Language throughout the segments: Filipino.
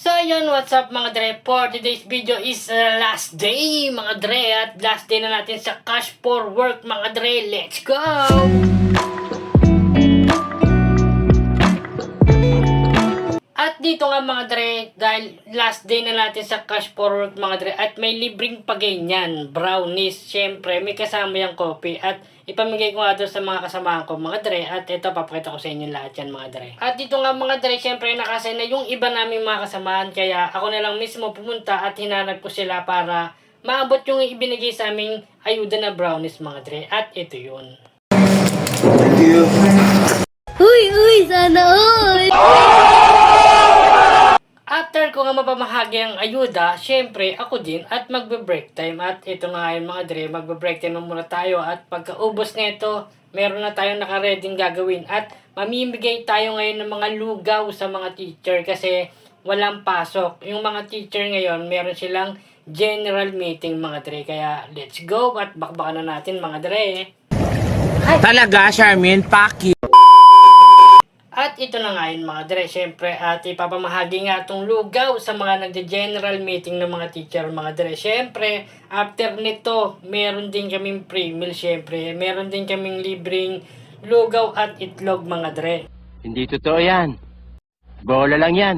So yun, what's up mga dre? For today's video is last day mga dre. At last day na natin sa Cash for Work mga dre. Let's go! At dito nga mga dre, dahil last day na natin sa Cash for Work mga dre, at may libreng pagganyan, brownies, syempre may kasama yung coffee, at ipamigay ko nga doon sa mga kasamahan ko mga dre, at ito papakita ko sa inyo lahat yan mga dre. At dito nga mga dre, syempre nakasay na yung iba naming mga kasamahan, kaya ako na lang mismo pumunta at hinanap ko sila para maabot yung ibinigay sa aming ayuda na brownies mga dre, at ito yun. Thank you. Uy, sana all! After ko nga mapamahagi ang ayuda, syempre ako din at magbe-break time. At ito nga yung mga dre, magbe-break time muna tayo. At pagkaubos nito, meron na tayong nakareding gagawin. At mamimigay tayo ngayon ng mga lugaw sa mga teacher kasi walang pasok. Yung mga teacher ngayon, meron silang general meeting mga dre. Kaya let's go at bakbakan na natin mga dre. Talaga, Charmin, paki. At ito na nga yun mga dre, syempre at ipapamahagi nga itong lugaw sa mga nagde-general meeting ng mga teacher mga dre. Syempre, after nito, meron din kaming free meal syempre. Meron din kaming libreng lugaw at itlog mga dre. Hindi totoo yan. Bola lang yan.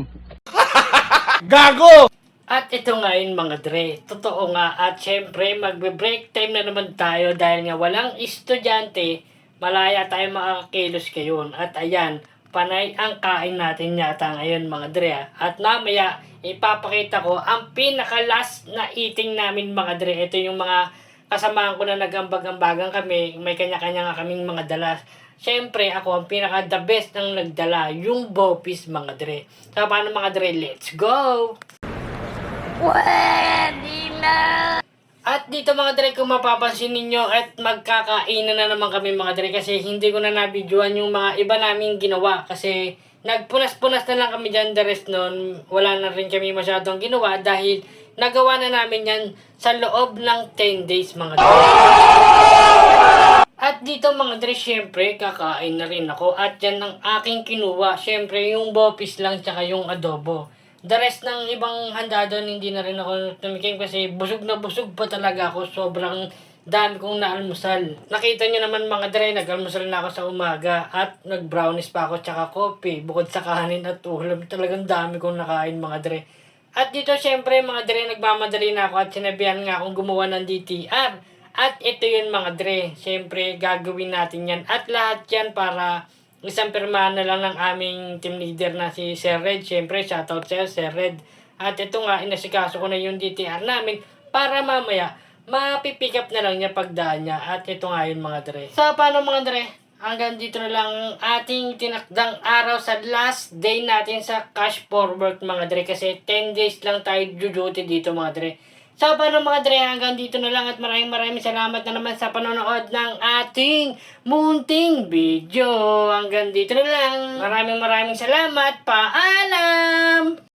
Gago! At ito nga yun mga dre, totoo nga. At syempre, magbe-break time na naman tayo dahil nga walang estudyante, malaya tayo makakakilos ngayon. At ayan, panay ang kain natin yata ngayon mga dre. At mamaya, ipapakita ko ang pinaka-last na eating namin mga dre. Ito yung mga kasamahan ko na nagambag-ambagan kami. May kanya-kanya nga kaming mga dala. Siyempre, ako ang pinaka-the best ng nagdala, yung Bopis mga dre. So, paano mga dre? Let's go! Pwede na! At dito mga dre, kung mapapansin ninyo at magkakainan na naman kami mga dre kasi hindi ko na nabidyoan yung mga iba naming ginawa kasi nagpunas-punas na lang kami dyan the rest nun. Wala na rin kami masyadong ginawa dahil nagawa na namin yan sa loob ng 10 days mga dre. At dito mga dre, syempre kakain na rin ako at yan ang aking kinuha. Syempre yung Bopis lang tsaka yung adobo. The rest ng ibang handa doon, hindi na rin ako tumikim kasi busog na busog pa talaga ako. Sobrang dami kong naalmusal. Nakita nyo naman mga dre, nag-almusal na ako sa umaga at nag-brownies pa ako tsaka coffee. Bukod sa kanin at ulam, talagang dami kong nakain mga dre. At dito syempre mga dre, nagmamadali na ako at sinabihan nga akong gumawa ng DTR. At ito yun mga dre, syempre gagawin natin yan. At lahat yan para isang pirmahan na lang ng aming team leader na si Sir Red. Siyempre, shoutout sa'yo, Sir Red. At ito nga, inasikaso ko na yung DTR namin para mamaya, mapipick up na lang niya pagdaan niya. At ito nga yun mga dre. So, paano mga dre? Hanggang dito na lang ating tinakdang araw sa last day natin sa Cash for Work mga dre. Kasi 10 days lang tayo duty dito mga dre. So, paano mga dre, hanggang dito na lang at maraming salamat na naman sa panonood ng ating munting video. Hanggang dito na lang. Maraming salamat. Paalam!